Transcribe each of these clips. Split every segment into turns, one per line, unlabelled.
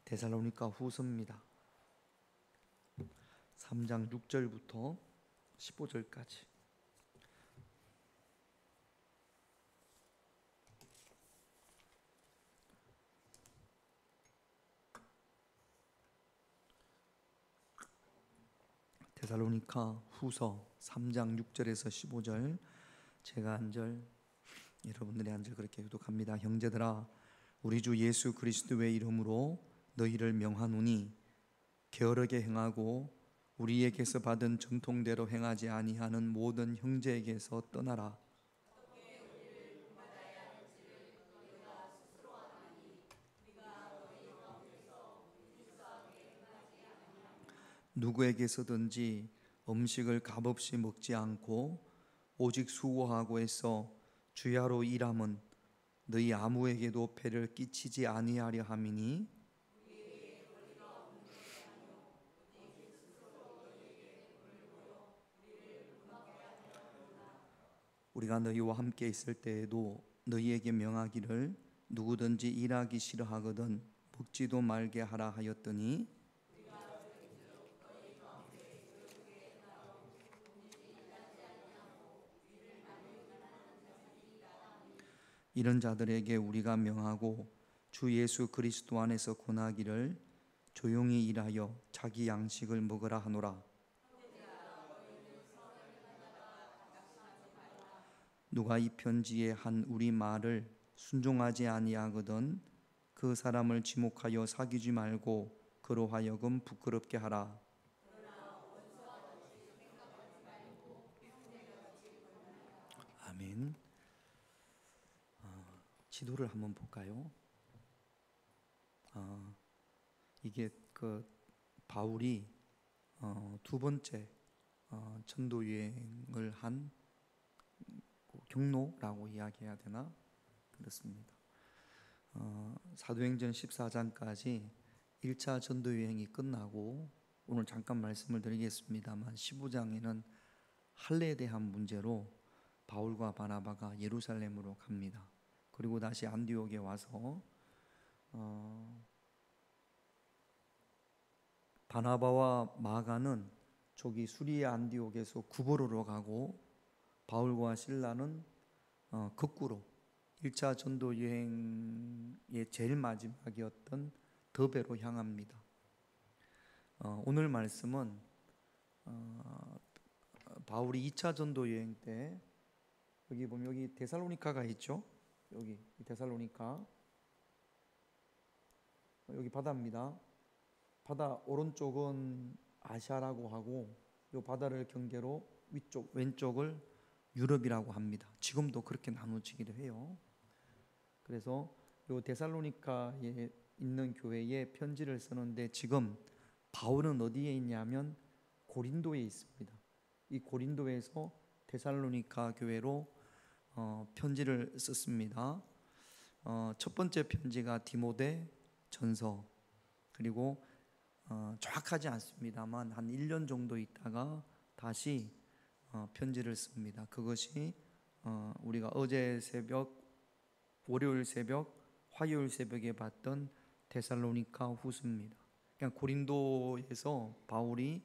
데살로니가 후서입니다. 3장 6절부터 15절까지. 데살로니가 후서 3장 6절에서 15절, 제가 한 절, 여러분들이 한 절 그렇게 교독합니다. 형제들아, 우리 주 예수 그리스도의 이름으로 너희를 명하노니 게으르게 행하고 우리에게서 받은 전통대로 행하지 아니하는 모든 형제에게서 떠나라. 누구에게서든지 음식을 값없이 먹지 않고 오직 수고하고 해서 주야로 일함은 너희 아무에게도 폐를 끼치지 아니하려 함이니, 우리가 너희와 함께 있을 때에도 너희에게 명하기를 누구든지 일하기 싫어하거든 먹지도 말게 하라 하였더니, 이런 자들에게 우리가 명하고 주 예수 그리스도 안에서 권하기를 조용히 일하여 자기 양식을 먹으라 하노라. 누가 이 편지에 한 우리 말을 순종하지 아니하거든 그 사람을 지목하여 사귀지 말고 그로 하여금 부끄럽게 하라. 아멘. 지도를 한번 볼까요? 이게 바울이 두 번째 전도 여행을 한 경로라고 이야기해야 되나? 그렇습니다. 사도행전 14장까지 1차 전도 여행이 끝나고, 오늘 잠깐 말씀을 드리겠습니다만 15장에는 할례에 대한 문제로 바울과 바나바가 예루살렘으로 갑니다. 그리고 다시 안디옥에 와서 바나바와 마가는 저기 수리아 안디옥에서 구보로로 가고, 바울과 실라는 거꾸로 1차 전도 여행의 제일 마지막이었던 더베로 향합니다. 오늘 말씀은 바울이 2차 전도 여행 때, 여기 보면 여기 데살로니카가 있죠. 여기 데살로니카, 여기 바다입니다. 바다 오른쪽은 아시아라고 하고, 이 바다를 경계로 왼쪽을 유럽이라고 합니다. 지금도 그렇게 나누어지기도 해요. 그래서 이 데살로니카에 있는 교회에 편지를 쓰는데, 지금 바울은 어디에 있냐면 고린도에 있습니다. 이 고린도에서 데살로니카 교회로 편지를 썼습니다. 첫 번째 편지가 디모데 전서, 그리고 정확하지 않습니다만 한 1년 정도 있다가 다시 편지를 씁니다. 그것이 우리가 어제 새벽, 월요일 새벽, 화요일 새벽에 봤던 데살로니가 후서입니다. 그냥 고린도에서 바울이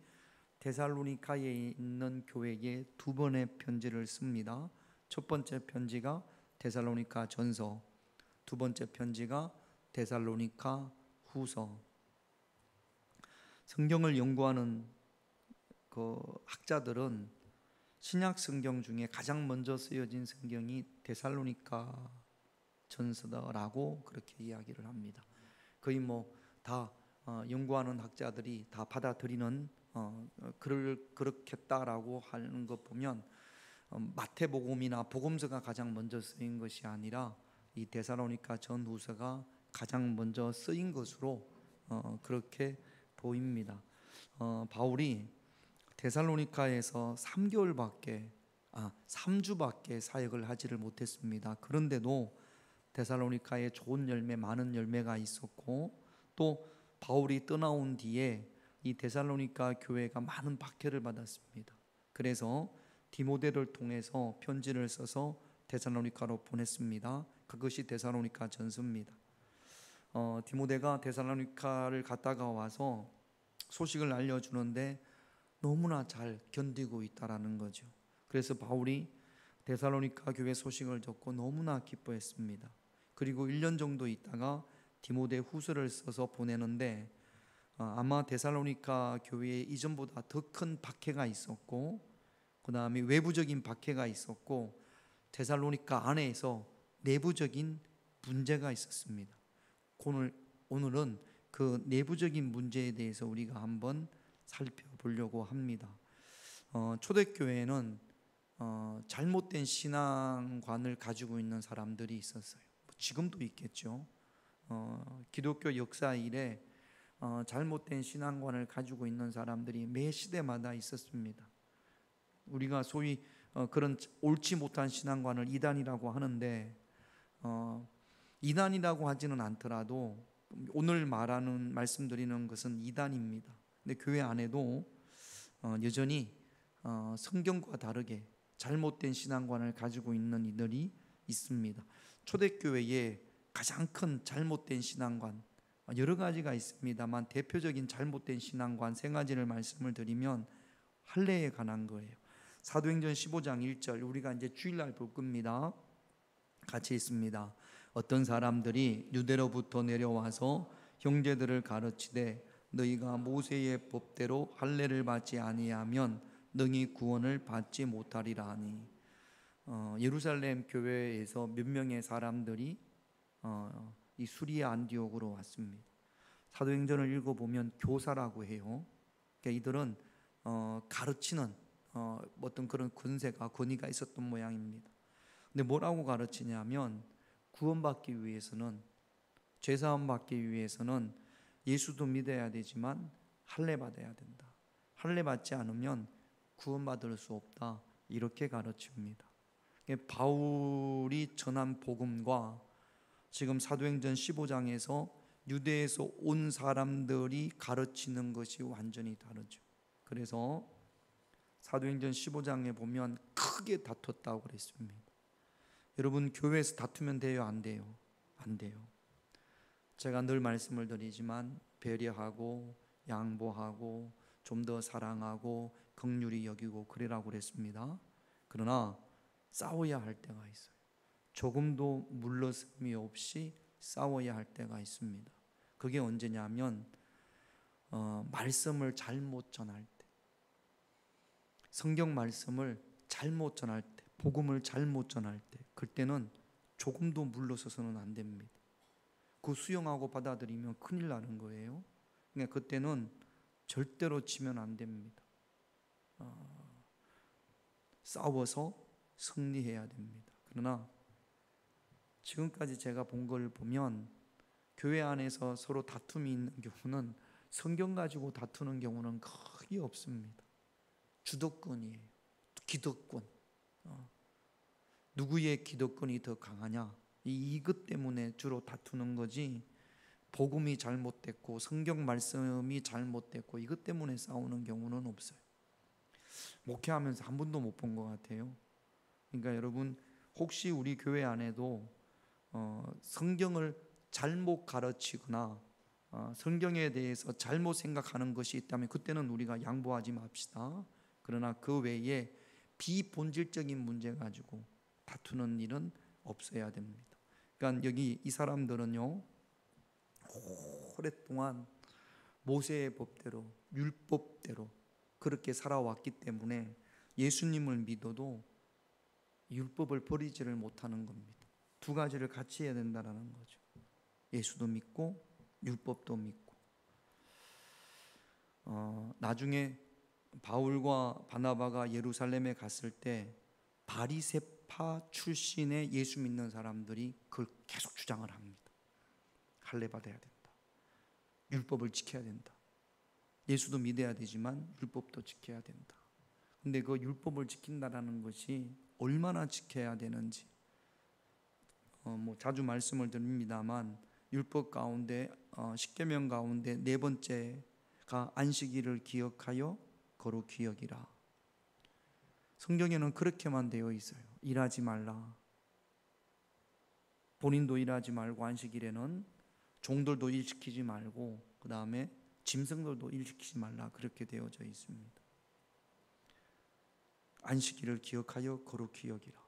데살로니카에 있는 교회에 두 번의 편지를 씁니다. 첫 번째 편지가 데살로니가 전서, 두 번째 편지가 데살로니가 후서. 성경을 연구하는 그 학자들은 신약 성경 중에 가장 먼저 쓰여진 성경이 데살로니가 전서다라고 그렇게 이야기를 합니다. 거의 다 연구하는 학자들이 다 받아들이는, 그렇겠다라고 하는 것 보면 마태복음이나 복음서가 가장 먼저 쓰인 것이 아니라 이 데살로니가 전후서가 가장 먼저 쓰인 것으로 그렇게 보입니다. 바울이 데살로니카에서 3주밖에 사역을 하지를 못했습니다. 그런데도 데살로니카에 좋은 열매, 많은 열매가 있었고, 또 바울이 떠나온 뒤에 이 데살로니가 교회가 많은 박해를 받았습니다. 그래서 디모데를 통해서 편지를 써서 데살로니카로 보냈습니다. 그것이 데살로니가 전서입니다. 디모데가 데살로니가를 갔다가 와서 소식을 알려주는데 너무나 잘 견디고 있다라는 거죠. 그래서 바울이 데살로니가 교회 소식을 듣고 너무나 기뻐했습니다. 그리고 1년 정도 있다가 디모데 후서를 써서 보내는데 아마 데살로니가 교회에 이전보다 더 큰 박해가 있었고, 그 다음에 외부적인 박해가 있었고, 데살로니가 안에서 내부적인 문제가 있었습니다. 오늘은 그 내부적인 문제에 대해서 우리가 한번 살펴보려고 합니다. 초대교회에는 잘못된 신앙관을 가지고 있는 사람들이 있었어요. 지금도 있겠죠. 기독교 역사 이래 잘못된 신앙관을 가지고 있는 사람들이 매 시대마다 있었습니다. 우리가 소위 그런 옳지 못한 신앙관을 이단이라고 하는데, 이단이라고 하지는 않더라도 오늘 말씀드리는 것은 이단입니다. 근데 교회 안에도 여전히 성경과 다르게 잘못된 신앙관을 가지고 있는 이들이 있습니다. 초대교회에 가장 큰 잘못된 신앙관 여러 가지가 있습니다만, 대표적인 잘못된 신앙관 세 가지를 말씀을 드리면 할례에 관한 거예요. 사도행전 15장 1절, 우리가 이제 주일날 볼 겁니다. 같이 있습니다. 어떤 사람들이 유대로부터 내려와서 형제들을 가르치되 너희가 모세의 법대로 할례를 받지 아니하면 너희 구원을 받지 못하리라 하니, 예루살렘 교회에서 몇 명의 사람들이 이 수리아 안디옥으로 왔습니다. 사도행전을 읽어보면 교사라고 해요. 그러니까 이들은 가르치는 어떤 그런 권위가 있었던 모양입니다. 근데 뭐라고 가르치냐면, 구원받기 위해서는, 죄사함 받기 위해서는 예수도 믿어야 되지만 할례 받아야 된다. 할례 받지 않으면 구원받을 수 없다. 이렇게 가르칩니다. 바울이 전한 복음과 지금 사도행전 15장에서 유대에서 온 사람들이 가르치는 것이 완전히 다르죠. 그래서 사도행전 15장에 보면 크게 다퉜다고 그랬습니다. 여러분, 교회에서 다투면 돼요? 안 돼요? 안 돼요. 제가 늘 말씀을 드리지만 배려하고 양보하고 좀 더 사랑하고 긍휼히 여기고 그래라고 그랬습니다. 그러나 싸워야 할 때가 있어요. 조금도 물러섬이 없이 싸워야 할 때가 있습니다. 그게 언제냐면 말씀을 잘못 전할 때, 성경 말씀을 잘못 전할 때, 복음을 잘못 전할 때, 그때는 조금도 물러서서는 안 됩니다. 그 수용하고 받아들이면 큰일 나는 거예요. 그러니까 그때는 절대로 지면 안 됩니다. 싸워서 승리해야 됩니다. 그러나 지금까지 제가 본 걸 보면 교회 안에서 서로 다툼이 있는 경우는 성경 가지고 다투는 경우는 거의 없습니다. 주도권이에요. 기득권. 누구의 기득권이 더 강하냐, 이것 때문에 주로 다투는 거지, 복음이 잘못됐고 성경 말씀이 잘못됐고 이것 때문에 싸우는 경우는 없어요. 목회하면서 한 번도 못 본 것 같아요. 그러니까 여러분, 혹시 우리 교회 안에도 성경을 잘못 가르치거나 성경에 대해서 잘못 생각하는 것이 있다면 그때는 우리가 양보하지 맙시다. 그러나 그 외에 비본질적인 문제 가지고 다투는 일은 없어야 됩니다. 그러니까 여기 이 사람들은요, 오랫동안 모세의 법대로, 율법대로 그렇게 살아왔기 때문에 예수님을 믿어도 율법을 버리지를 못하는 겁니다. 두 가지를 같이 해야 된다는 거죠. 예수도 믿고 율법도 믿고. 나중에 바울과 바나바가 예루살렘에 갔을 때 바리새파 출신의 예수 믿는 사람들이 그걸 계속 주장을 합니다. 할례 받아야 된다. 율법을 지켜야 된다. 예수도 믿어야 되지만 율법도 지켜야 된다. 근데 그 율법을 지킨다라는 것이 얼마나 지켜야 되는지 자주 말씀을 드립니다만, 율법 가운데 10계명 가운데 네 번째가 안식일을 기억하여 거룩히 여기라. 성경에는 그렇게만 되어 있어요. 일하지 말라. 본인도 일하지 말고 안식일에는 종들도 일 시키지 말고 그 다음에 짐승들도 일 시키지 말라 그렇게 되어져 있습니다. 안식일을 기억하여 거룩히 여기라.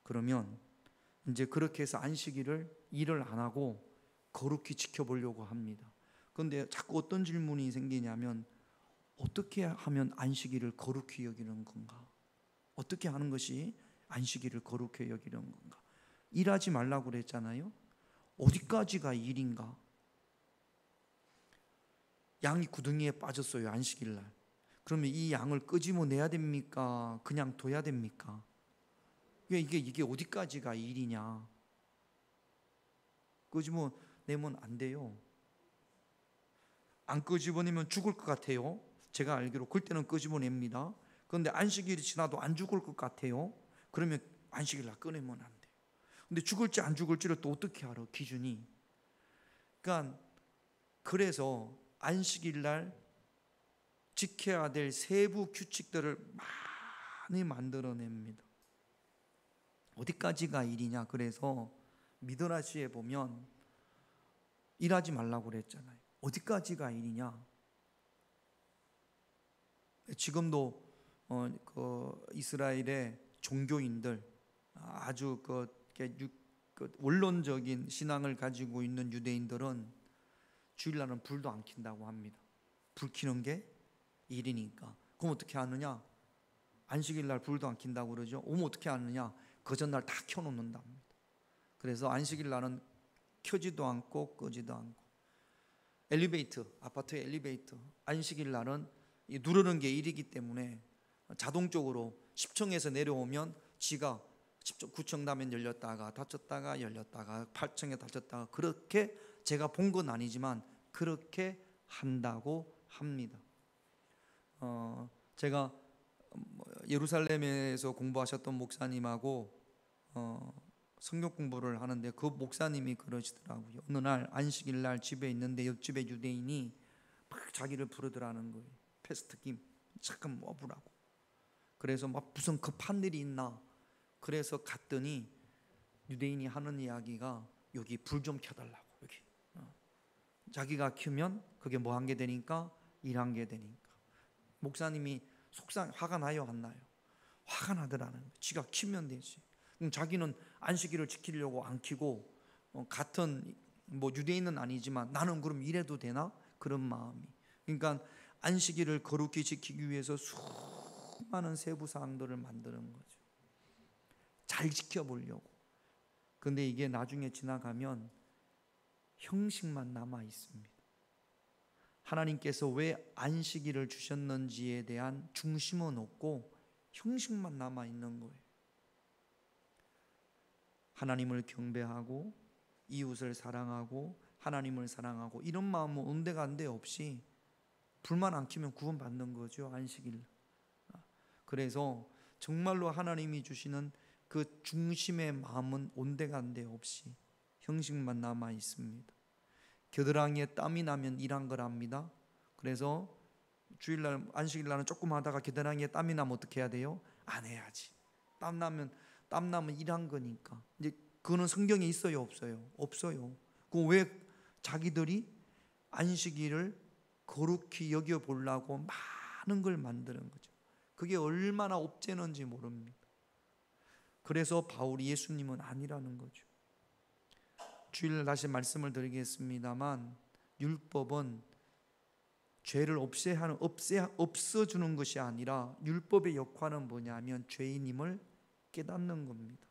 그러면 이제 그렇게 해서 안식일을 일을 안 하고 거룩히 지켜보려고 합니다. 그런데 자꾸 어떤 질문이 생기냐면 어떻게 하면 안식일을 거룩히 여기는 건가? 어떻게 하는 것이 안식일을 거룩히 여기는 건가? 일하지 말라고 그랬잖아요. 어디까지가 일인가? 양이 구덩이에 빠졌어요, 안식일 날. 그러면 이 양을 끄집어내야 됩니까? 그냥 둬야 됩니까? 이게 어디까지가 일이냐? 끄집어내면 안 돼요. 안 끄집어내면 죽을 것 같아요. 제가 알기로 그때는 끄집어냅니다. 그런데 안식일이 지나도 안 죽을 것 같아요. 그러면 안식일 날 꺼내면 안 돼요. 근데 죽을지 안 죽을지를 또 어떻게 알아? 기준이. 그러니까 그래서 안식일 날 지켜야 될 세부 규칙들을 많이 만들어냅니다. 어디까지가 일이냐? 그래서 미드라시에 보면 일하지 말라고 그랬잖아요. 어디까지가 일이냐? 지금도 그 이스라엘의 종교인들 아주 원론적인 신앙을 가지고 있는 유대인들은 주일날은 불도 안 킨다고 합니다. 불 켜는 게 일이니까. 그럼 어떻게 하느냐? 안식일날 불도 안 킨다고 그러죠. 그럼 어떻게 하느냐? 그 전날 다 켜놓는답니다. 그래서 안식일날은 켜지도 않고 끄지도 않고. 엘리베이터, 아파트의 엘리베이터 안식일날은 누르는 게 일이기 때문에 자동적으로 10층에서 내려오면 지가 10층, 9층 가면 열렸다가 닫혔다가 열렸다가 8층에 닫혔다가 그렇게 제가 본 건 아니지만 그렇게 한다고 합니다. 제가 예루살렘에서 공부하셨던 목사님하고 성경 공부를 하는데 그 목사님이 그러시더라고요. 어느 날 안식일 날 집에 있는데 옆집에 유대인이 막 자기를 부르더라는 거예요. 패스트 김 잠깐 와보라고. 그래서 막 무슨 급한 일이 있나. 그래서 갔더니 유대인이 하는 이야기가 여기 불 좀 켜달라고. 여기 자기가 켜면 그게 뭐 한 게 되니까 일한 게 되니까. 목사님이 화가 나요 안 나요? 화가 나더라는 거예요. 지가 켜면 되지. 자기는 안식일을 지키려고 안 켜고 같은 유대인은 아니지만 나는 그럼 이래도 되나? 그런 마음이. 그러니까 안식일을 거룩히 지키기 위해서 수많은 세부 사항들을 만드는 거죠. 잘 지켜보려고. 근데 이게 나중에 지나가면 형식만 남아 있습니다. 하나님께서 왜 안식일을 주셨는지에 대한 중심은 없고 형식만 남아 있는 거예요. 하나님을 경배하고 이웃을 사랑하고 하나님을 사랑하고 이런 마음은 온데간데 없이 불만 안 켜면 구원받는 거죠. 안식일. 그래서 정말로 하나님이 주시는 그 중심의 마음은 온데간데 없이 형식만 남아 있습니다. 겨드랑이에 땀이 나면 일한 거랍니다. 그래서 주일날 안식일날은 조금 하다가 겨드랑이에 땀이 나면 어떻게 해야 돼요? 안 해야지. 땀 나면 일한 거니까. 이제 그거는 성경에 있어요, 없어요? 없어요. 그 왜 자기들이 안식일을 거룩히 여겨 보려고 많은 걸 만드는 거죠. 그게 얼마나 옥죄는지 모릅니다. 그래서 바울이 예수님은 아니라는 거죠. 주일 다시 말씀을 드리겠습니다만 율법은 죄를 없애주는 것이 아니라 율법의 역할은 뭐냐면 죄인임을 깨닫는 겁니다.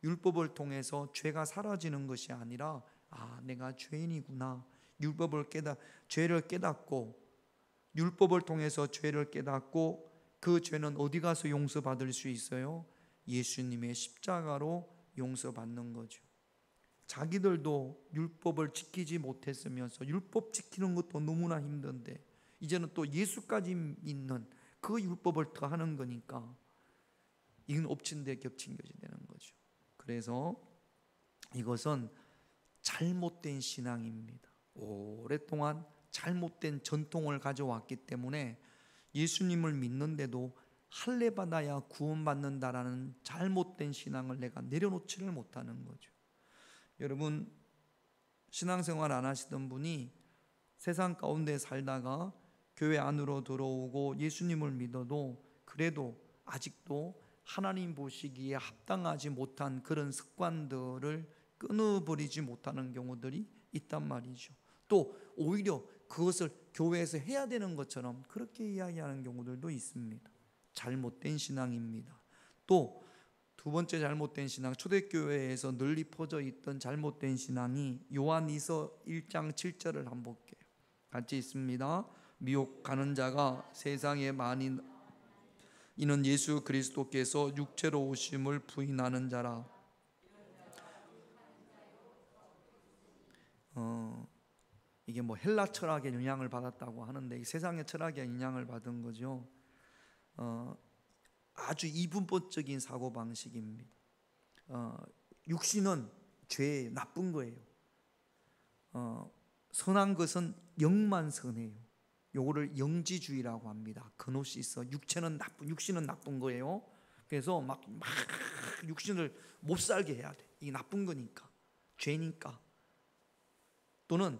율법을 통해서 죄가 사라지는 것이 아니라 내가 죄인이구나. 죄를 깨닫고 율법을 통해서 죄를 깨닫고 그 죄는 어디 가서 용서받을 수 있어요? 예수님의 십자가로 용서받는 거죠. 자기들도 율법을 지키지 못했으면서 율법 지키는 것도 너무나 힘든데 이제는 또 예수까지 있는 그 율법을 더하는 거니까 이건 엎친 데 겹친 것이 되는 거죠. 그래서 이것은 잘못된 신앙입니다. 오랫동안 잘못된 전통을 가져왔기 때문에 예수님을 믿는데도 할례받아야 구원받는다라는 잘못된 신앙을 내가 내려놓지를 못하는 거죠. 여러분, 신앙생활 안 하시던 분이 세상 가운데 살다가 교회 안으로 들어오고 예수님을 믿어도 그래도 아직도 하나님 보시기에 합당하지 못한 그런 습관들을 끊어버리지 못하는 경우들이 있단 말이죠. 또 오히려 그것을 교회에서 해야 되는 것처럼 그렇게 이야기하는 경우들도 있습니다. 잘못된 신앙입니다. 또 두 번째 잘못된 신앙, 초대교회에서 널리 퍼져 있던 잘못된 신앙이 요한이서 1장 7절을 한번 볼게요. 같이 있습니다. 미혹하는 자가 세상에 많이 이는 예수 그리스도께서 육체로 오심을 부인하는 자라. 이게 뭐 헬라 철학의 영향을 받았다고 하는데 세상의 철학의 영향을 받은 거죠. 아주 이분법적인 사고 방식입니다. 육신은 죄, 나쁜 거예요. 선한 것은 영만 선해요. 요거를 영지주의라고 합니다. 그노시스. 육신은 나쁜 거예요. 그래서 막 육신을 못 살게 해야 돼. 이게 나쁜 거니까, 죄니까. 또는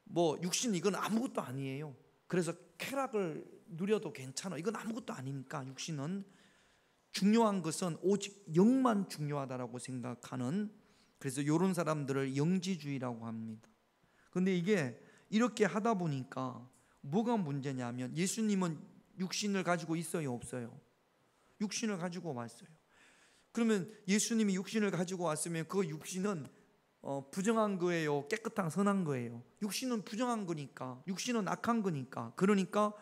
뭐 육신 이건 아무것도 아니에요. 그래서 쾌락을 누려도 괜찮아. 이건 아무것도 아니니까. 육신은 중요한 것은 오직 영만 중요하다라고 생각하는, 그래서 이런 사람들을 영지주의라고 합니다. 근데 이게 이렇게 하다 보니까 뭐가 문제냐면 예수님은 육신을 가지고 있어요, 없어요? 육신을 가지고 왔어요. 그러면 예수님이 육신을 가지고 왔으면 그 육신은 부정한 거예요, 깨끗한 선한 거예요? 육신은 부정한 거니까, 육신은 악한 거니까. 그러니까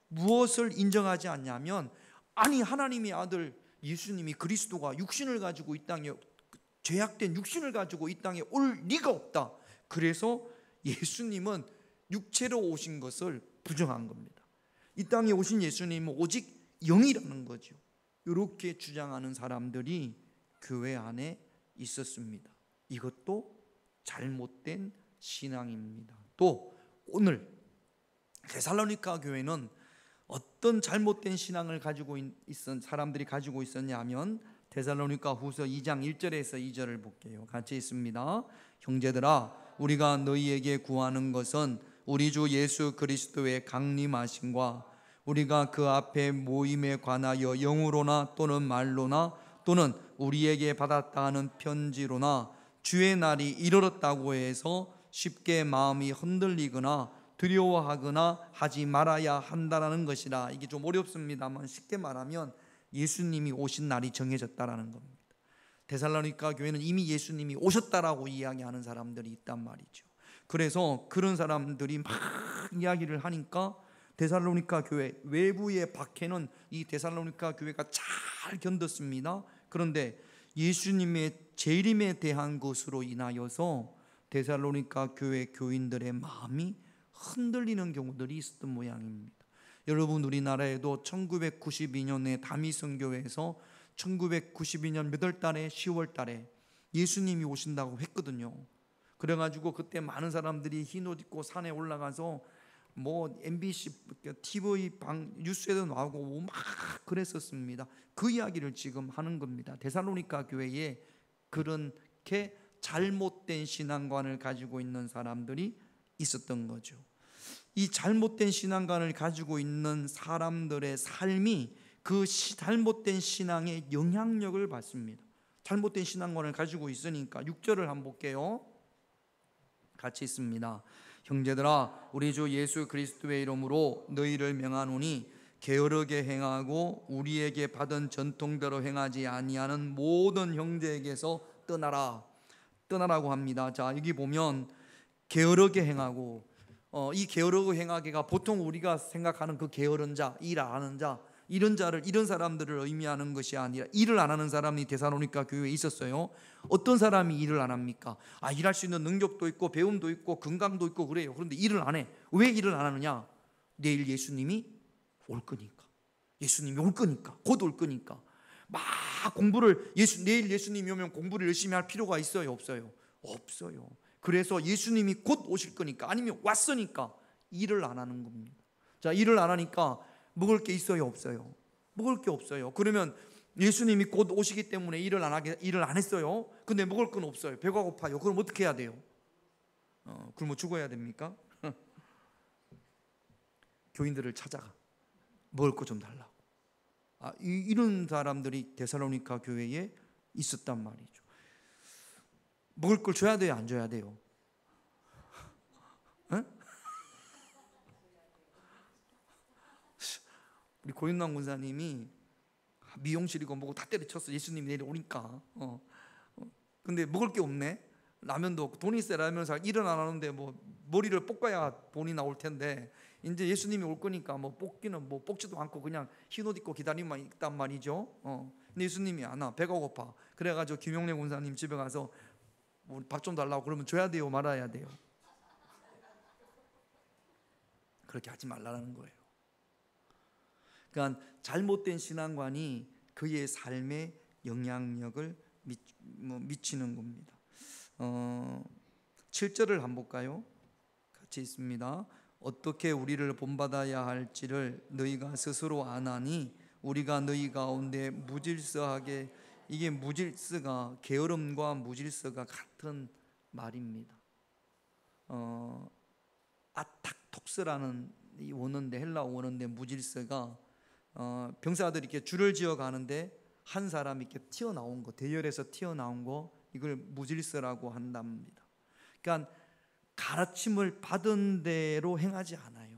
무엇을 인정하지 않냐면, 아니 하나님의 아들 예수님이 그리스도가 육신을 가지고 이 땅에, 죄악된 육신을 가지고 이 땅에 올 리가 없다. 그래서 예수님은 육체로 오신 것을 부정한 겁니다. 이 땅에 오신 예수님은 오직 영이라는 거죠. 이렇게 주장하는 사람들이 교회 안에 있었습니다. 이것도 잘못된 신앙입니다. 또 오늘 데살로니가 교회는 어떤 잘못된 신앙을 가지고 있던 사람들이 가지고 있었냐면, 데살로니가 후서 2장 1절에서 2절을 볼게요. 같이 있습니다. 형제들아, 우리가 너희에게 구하는 것은 우리 주 예수 그리스도의 강림하심과 우리가 그 앞에 모임에 관하여 영으로나 또는 말로나 또는 우리에게 받았다 하는 편지로나 주의 날이 이르렀다고 해서 쉽게 마음이 흔들리거나 두려워하거나 하지 말아야 한다는 것이라. 이게 좀 어렵습니다만 쉽게 말하면 예수님이 오신 날이 정해졌다라는 겁니다. 데살로니가 교회는 이미 예수님이 오셨다라고 이야기하는 사람들이 있단 말이죠. 그래서 그런 사람들이 막 이야기를 하니까 데살로니가 교회 외부의 박해는 이 데살로니가 교회가 잘 견뎠습니다. 그런데 예수님의 재림에 대한 것으로 인하여서 데살로니가 교회 교인들의 마음이 흔들리는 경우들이 있었던 모양입니다. 여러분, 우리나라에도 1992년에 다미성교회에서 1992년 몇 월 달에 10월 달에 예수님이 오신다고 했거든요. 그래가지고 그때 많은 사람들이 흰 옷 입고 산에 올라가서 뭐 MBC TV 뉴스에도 나오고 막 그랬었습니다. 그 이야기를 지금 하는 겁니다. 데살로니가 교회에 그렇게 잘못된 신앙관을 가지고 있는 사람들이 있었던 거죠. 이 잘못된 신앙관을 가지고 있는 사람들의 삶이 그 잘못된 신앙의 영향력을 받습니다. 잘못된 신앙관을 가지고 있으니까 6절을 한번 볼게요. 같이 있습니다. 형제들아, 우리 주 예수 그리스도의 이름으로 너희를 명하노니 게으르게 행하고 우리에게 받은 전통대로 행하지 아니하는 모든 형제에게서 떠나라고 합니다. 자, 여기 보면 게으르게 행하고, 이 게으르게 행하기가 보통 우리가 생각하는 그 게으른 자, 일 안 하는 자, 이런 사람들을 의미하는 것이 아니라, 일을 안 하는 사람이 데살로니가 교회에 있었어요. 어떤 사람이 일을 안 합니까? 일할 수 있는 능력도 있고 배움도 있고 건강도 있고 그래요. 그런데 일을 안 해. 왜 일을 안 하느냐? 내일 예수님이 올 거니까. 예수님이 올 거니까. 곧 올 거니까. 막 공부를, 내일 예수님이 오면 공부를 열심히 할 필요가 있어요, 없어요? 없어요. 그래서 예수님이 곧 오실 거니까, 아니면 왔으니까 일을 안 하는 겁니다. 자, 일을 안 하니까 먹을 게 있어요, 없어요? 먹을 게 없어요. 그러면 예수님이 곧 오시기 때문에 일을 안 했어요. 근데 먹을 건 없어요. 배가 고파요. 그럼 어떻게 해야 돼요? 굶어 죽어야 됩니까? 교인들을 찾아가 먹을 거 좀 달라고. 이런 사람들이 데살로니가 교회에 있었단 말이죠. 먹을 걸 줘야 돼요, 안 줘야 돼요? 우리 고윤남 군사님이 미용실이고 뭐고 다 때려쳤어. 예수님이 내려오니까. 근데 먹을 게 없네. 라면도 없고 돈이 있어야 라면 살 일은 안 하는데 뭐 머리를 볶아야 돈이 나올 텐데 이제 예수님이 올 거니까 뭐 볶기는 뭐 볶지도 않고 그냥 흰 옷 입고 기다리만 있단 말이죠. 근데 예수님이 안 와. 배가 고파. 그래가지고 김용래 군사님 집에 가서 뭐 밥 좀 달라고 그러면 줘야 돼요, 말아야 돼요? 그렇게 하지 말라는 거예요. 그러니까 잘못된 신앙관이 그의 삶에 영향력을 미치는 겁니다. 7절을 한번 볼까요? 같이 있습니다. 어떻게 우리를 본받아야 할지를 너희가 스스로 아나니 우리가 너희 가운데 무질서하게, 이게 무질서가 게으름과 무질서가 같은 말입니다. 아탁톡스라는 이 원어인데, 헬라 원어인데 무질서가 병사들이 이렇게 줄을 지어 가는데 한 사람이 이렇게 튀어나온 거, 대열에서 튀어나온 거, 이걸 무질서라고 한답니다. 그러니까 가르침을 받은 대로 행하지 않아요.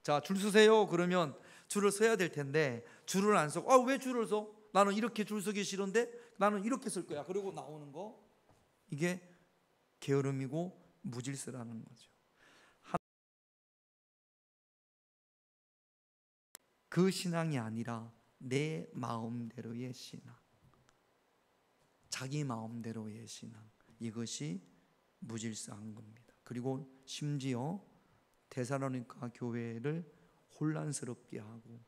자, 줄 서세요 그러면 줄을 서야 될 텐데 줄을 안 서고, 왜 줄을 서? 나는 이렇게 줄 서기 싫은데 나는 이렇게 설 거야. 그리고 나오는 거, 이게 게으름이고 무질서라는 거죠. 그 신앙이 아니라 내 마음대로의 신앙, 자기 마음대로의 신앙, 이것이 무질서한 겁니다. 그리고 심지어 데살로니가 교회를 혼란스럽게 하고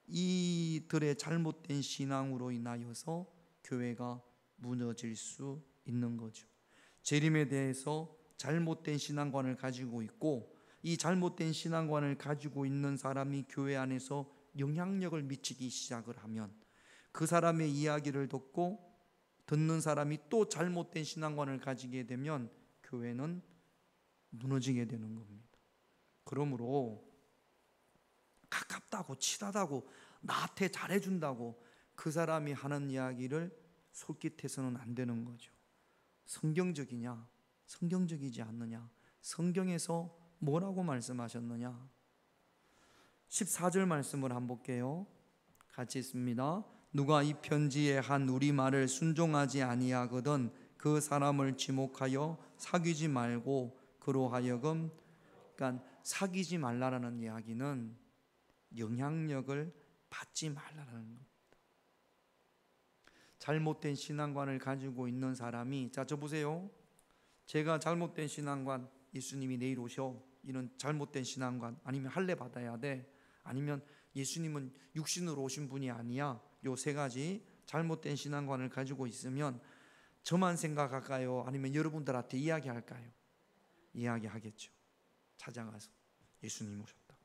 이들의 잘못된 신앙으로 인하여서 교회가 무너질 수 있는 거죠. 재림에 대해서 잘못된 신앙관을 가지고 있고, 이 잘못된 신앙관을 가지고 있는 사람이 교회 안에서 영향력을 미치기 시작을 하면 그 사람의 이야기를 듣는 사람이 또 잘못된 신앙관을 가지게 되면 교회는 무너지게 되는 겁니다. 그러므로 가깝다고 친하다고 나한테 잘해준다고 그 사람이 하는 이야기를 솔깃해서는 안 되는 거죠. 성경적이냐, 성경적이지 않느냐, 성경에서 뭐라고 말씀하셨느냐. 14절 말씀을 한번 볼게요. 같이 있습니다. 누가 이 편지에 한 우리 말을 순종하지 아니하거든 그 사람을 지목하여 사귀지 말고 그로 하여금, 그러니까 사귀지 말라라는 이야기는 영향력을 받지 말라는 겁니다. 잘못된 신앙관을 가지고 있는 사람이, 자, 저 보세요. 제가 잘못된 신앙관, 예수님이 내일 오셔, 이런 잘못된 신앙관, 아니면 할례 받아야 돼, 아니면 예수님은 육신으로 오신 분이 아니야, 요 세 가지 잘못된 신앙관을 가지고 있으면 저만 생각할까요? 아니면 여러분들한테 이야기할까요? 이야기하겠죠. 찾아가서 예수님 오셨다,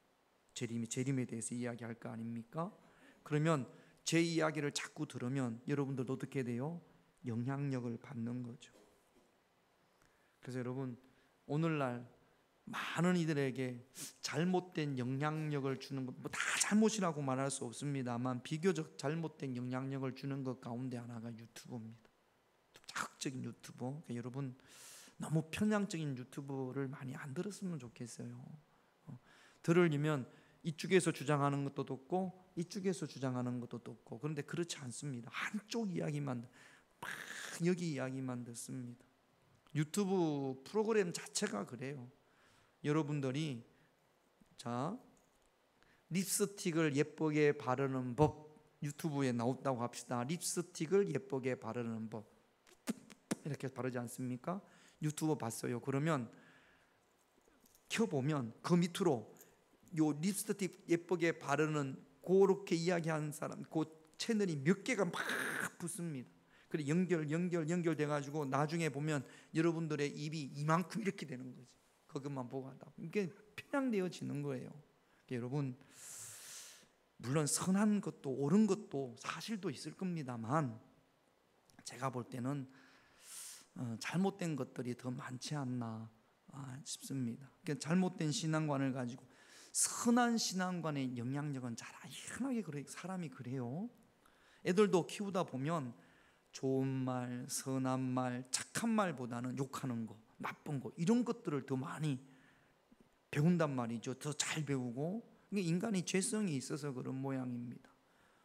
재림에 대해서 이야기할 거 아닙니까? 그러면 제 이야기를 자꾸 들으면 여러분들도 어떻게 돼요? 영향력을 받는 거죠. 그래서 여러분, 오늘날 많은 이들에게 잘못된 영향력을 주는 것, 뭐 다 잘못이라고 말할 수 없습니다만 비교적 잘못된 영향력을 주는 것 가운데 하나가 유튜브입니다. 자극적인 유튜브. 그러니까 여러분, 너무 편향적인 유튜브를 많이 안 들었으면 좋겠어요. 들으려면 이쪽에서 주장하는 것도 듣고 이쪽에서 주장하는 것도 듣고, 그런데 그렇지 않습니다. 한쪽 이야기만, 막 여기 이야기만 듣습니다. 유튜브 프로그램 자체가 그래요. 여러분들이, 자, 립스틱을 예쁘게 바르는 법, 유튜브에 나온다고 합시다. 립스틱을 예쁘게 바르는 법, 이렇게 바르지 않습니까? 유튜브 봤어요. 그러면 켜보면 그 밑으로 요 립스틱 예쁘게 바르는 그렇게 이야기하는 사람, 그 채널이 몇 개가 막 붙습니다. 그래 연결돼 가지고 나중에 보면 여러분들의 입이 이만큼 이렇게 되는 거지. 그것만 보고 한다. 이게 편향되어지는 거예요. 여러분, 물론 선한 것도 옳은 것도 사실도 있을 겁니다만 제가 볼 때는 잘못된 것들이 더 많지 않나 싶습니다. 그러니까 잘못된 신앙관을 가지고 선한 신앙관의 영향력은 잘 희한하게 그래. 사람이 그래요. 애들도 키우다 보면 좋은 말, 선한 말, 착한 말보다는 욕하는 거, 나쁜 거 이런 것들을 더 많이 배운단 말이죠. 더 잘 배우고. 인간이 죄성이 있어서 그런 모양입니다.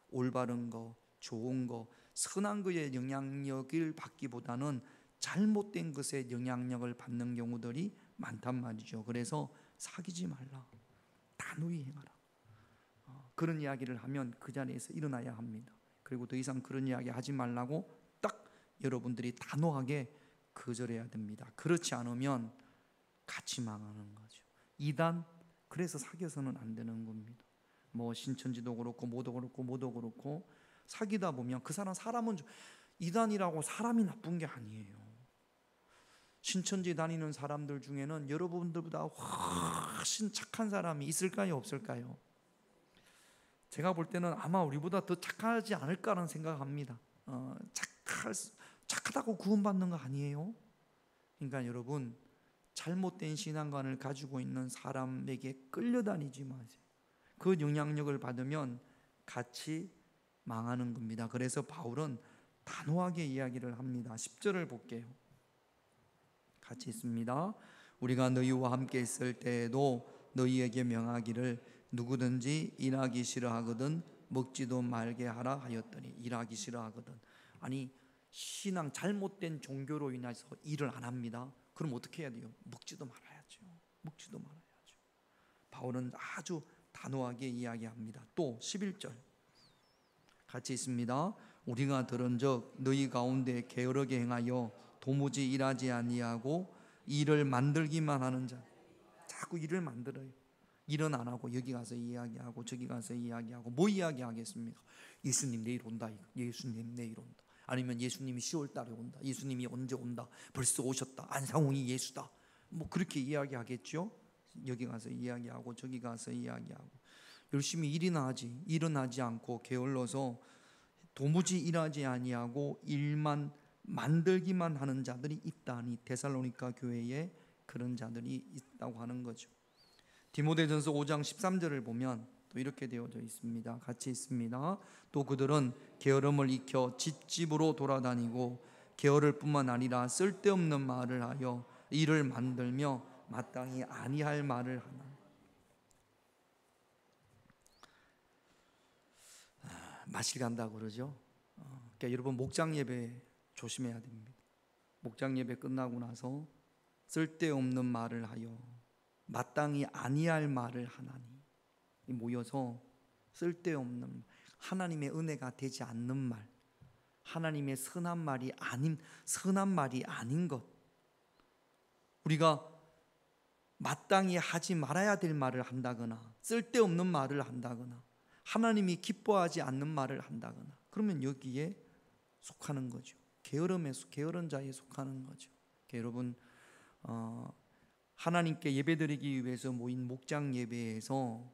올바른 거, 좋은 거, 선한 거에 영향력을 받기보다는 잘못된 것에 영향력을 받는 경우들이 많단 말이죠. 그래서 사귀지 말라, 단호히 행하라. 그런 이야기를 하면 그 자리에서 일어나야 합니다. 그리고 더 이상 그런 이야기 하지 말라고 딱 여러분들이 단호하게 거절해야 됩니다. 그렇지 않으면 같이 망하는 거죠. 이단, 그래서 사귀어서는 안 되는 겁니다. 뭐 신천지도 그렇고 뭐도 그렇고 사귀다 보면 그 사람은 이단이라고 사람이 나쁜 게 아니에요. 신천지 다니는 사람들 중에는 여러분들보다 훨씬 착한 사람이 있을까요, 없을까요? 제가 볼 때는 아마 우리보다 더 착하지 않을까라는 생각합니다. 착하다고 구원받는 거 아니에요. 그러니까 여러분, 잘못된 신앙관을 가지고 있는 사람에게 끌려다니지 마세요. 그 영향력을 받으면 같이 망하는 겁니다. 그래서 바울은 단호하게 이야기를 합니다. 10절을 볼게요. 같이 있습니다. 우리가 너희와 함께 있을 때에도 너희에게 명하기를 누구든지 일하기 싫어하거든 먹지도 말게 하라 하였더니. 일하기 싫어하거든, 아니 신앙 잘못된 종교로 인해서 일을 안 합니다. 그럼 어떻게 해야 돼요? 먹지도 말아야죠. 바울은 아주 단호하게 이야기합니다. 또 11절 같이 있습니다. 우리가 들은즉 너희 가운데 게으르게 행하여 도무지 일하지 아니하고 일을 만들기만 하는 자. 자꾸 일을 만들어요. 일은 안 하고 여기 가서 이야기하고 저기 가서 이야기하고. 뭐 이야기하겠습니까? 예수님 내일 온다. 예수님 내일 온다. 아니면 예수님이 10월 달에 온다. 예수님이 언제 온다. 벌써 오셨다. 안상홍이 예수다. 뭐 그렇게 이야기하겠죠. 여기 가서 이야기하고 저기 가서 이야기하고. 열심히 일이나 하지. 일은 하지 않고 게을러서 도무지 일하지 아니하고 일만 만들기만 하는 자들이 있다니. 데살로니가 교회에 그런 자들이 있다고 하는 거죠. 디모데전서 5장 13절을 보면 또 이렇게 되어져 있습니다. 같이 있습니다. 또 그들은 게으름을 익혀 집집으로 돌아다니고 게으를 뿐만 아니라 쓸데없는 말을 하여 일을 만들며 마땅히 아니할 말을 하나. 마실 간다고 그러죠. 그러니까 여러분, 목장 예배 조심해야 됩니다. 목장 예배 끝나고 나서 쓸데없는 말을 하여 마땅히 아니할 말을 하나니. 모여서 쓸데없는, 하나님의 은혜가 되지 않는 말, 하나님의 선한 말이 아닌 것, 우리가 마땅히 하지 말아야 될 말을 한다거나 쓸데없는 말을 한다거나 하나님이 기뻐하지 않는 말을 한다거나, 그러면 여기에 속하는 거죠. 게으른 자에 속하는 거죠. 여러분, 하나님께 예배드리기 위해서 모인 목장 예배에서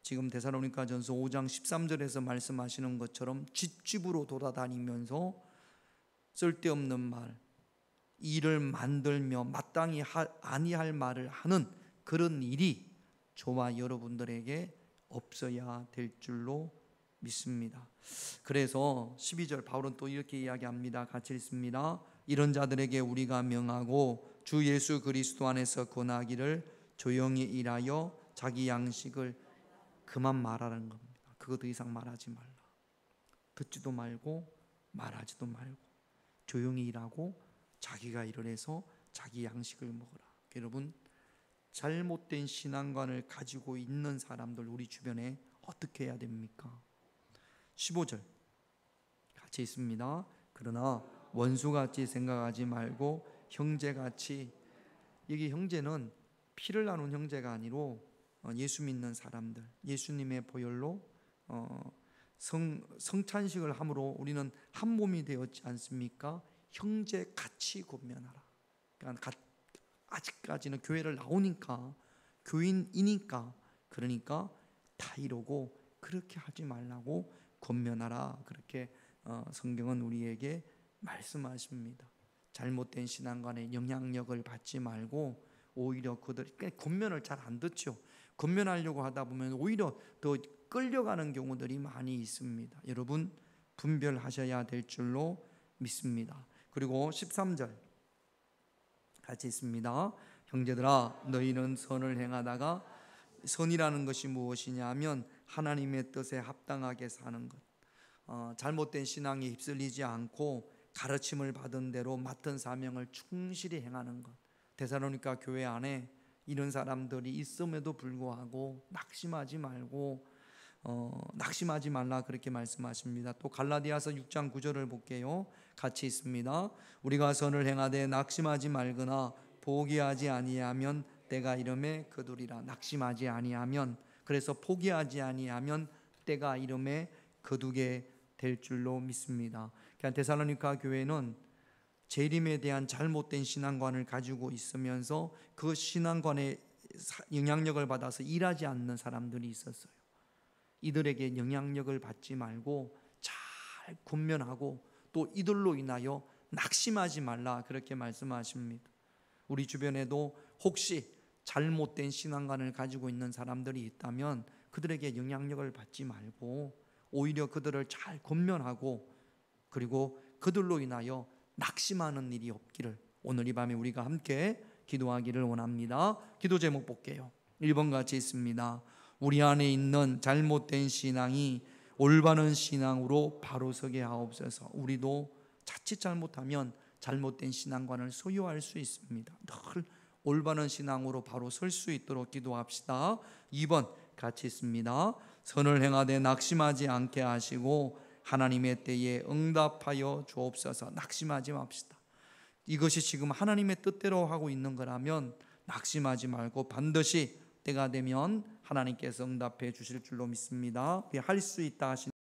지금 데살로니가전서 5장 13절에서 말씀하시는 것처럼 집집으로 돌아다니면서 쓸데없는 말, 일을 만들며 마땅히 아니할 말을 하는 그런 일이 저와 여러분들에게 없어야 될 줄로 믿습니다. 그래서 12절 바울은 또 이렇게 이야기합니다. 같이 읽습니다. 이런 자들에게 우리가 명하고 주 예수 그리스도 안에서 권하기를 조용히 일하여 자기 양식을 그만 말하는 겁니다. 그거 더 이상 말하지 말라. 듣지도 말고 말하지도 말고 조용히 일하고 자기가 일을 해서 자기 양식을 먹어라. 여러분, 잘못된 신앙관을 가지고 있는 사람들 우리 주변에 어떻게 해야 됩니까? 15절 같이 있습니다. 그러나 원수같이 생각하지 말고 형제같이. 여기 형제는 피를 나눈 형제가 아니로 예수 믿는 사람들, 예수님의 보혈로 성찬식을 함으로 우리는 한 몸이 되었지 않습니까? 형제같이 권면하라. 그러니까 아직까지는 교회를 나오니까, 교인이니까, 그러니까 다 이러고 그렇게 하지 말라고 권면하라. 그렇게 성경은 우리에게 말씀하십니다. 잘못된 신앙관의 영향력을 받지 말고 오히려 그들이 권면을 잘 안 듣죠. 권면하려고 하다 보면 오히려 더 끌려가는 경우들이 많이 있습니다. 여러분 분별하셔야 될 줄로 믿습니다. 그리고 13절 같이 있습니다. 형제들아 너희는 선을 행하다가, 선이라는 것이 무엇이냐면 하나님의 뜻에 합당하게 사는 것, 잘못된 신앙에 휩쓸리지 않고 가르침을 받은 대로 맡은 사명을 충실히 행하는 것. 데살로니가 교회 안에 이런 사람들이 있음에도 불구하고 낙심하지 말고 낙심하지 말라 그렇게 말씀하십니다. 또 갈라디아서 6장 9절을 볼게요. 같이 있습니다. 우리가 선을 행하되 낙심하지 말거나 포기하지 아니하면 때가 이름에 거두리라. 낙심하지 아니하면, 그래서 포기하지 아니하면 때가 이름에 거두게 될 줄로 믿습니다. 그러니까 데살로니가 교회는 재림에 대한 잘못된 신앙관을 가지고 있으면서 그 신앙관의 영향력을 받아서 일하지 않는 사람들이 있었어요. 이들에게 영향력을 받지 말고 잘 권면하고 또 이들로 인하여 낙심하지 말라 그렇게 말씀하십니다. 우리 주변에도 혹시 잘못된 신앙관을 가지고 있는 사람들이 있다면 그들에게 영향력을 받지 말고 오히려 그들을 잘 권면하고 그리고 그들로 인하여 낙심하는 일이 없기를 오늘 이 밤에 우리가 함께 기도하기를 원합니다. 기도 제목 볼게요. 1번 같이 있습니다. 우리 안에 있는 잘못된 신앙이 올바른 신앙으로 바로 서게 하옵소서. 우리도 자칫 잘못하면 잘못된 신앙관을 소유할 수 있습니다. 늘 올바른 신앙으로 바로 설 수 있도록 기도합시다. 2번 같이 있습니다. 선을 행하되 낙심하지 않게 하시고 하나님의 때에 응답하여 주옵소서. 낙심하지 맙시다. 이것이 지금 하나님의 뜻대로 하고 있는 거라면 낙심하지 말고 반드시 때가 되면 하나님께서 응답해 주실 줄로 믿습니다. 할 수 있다 하신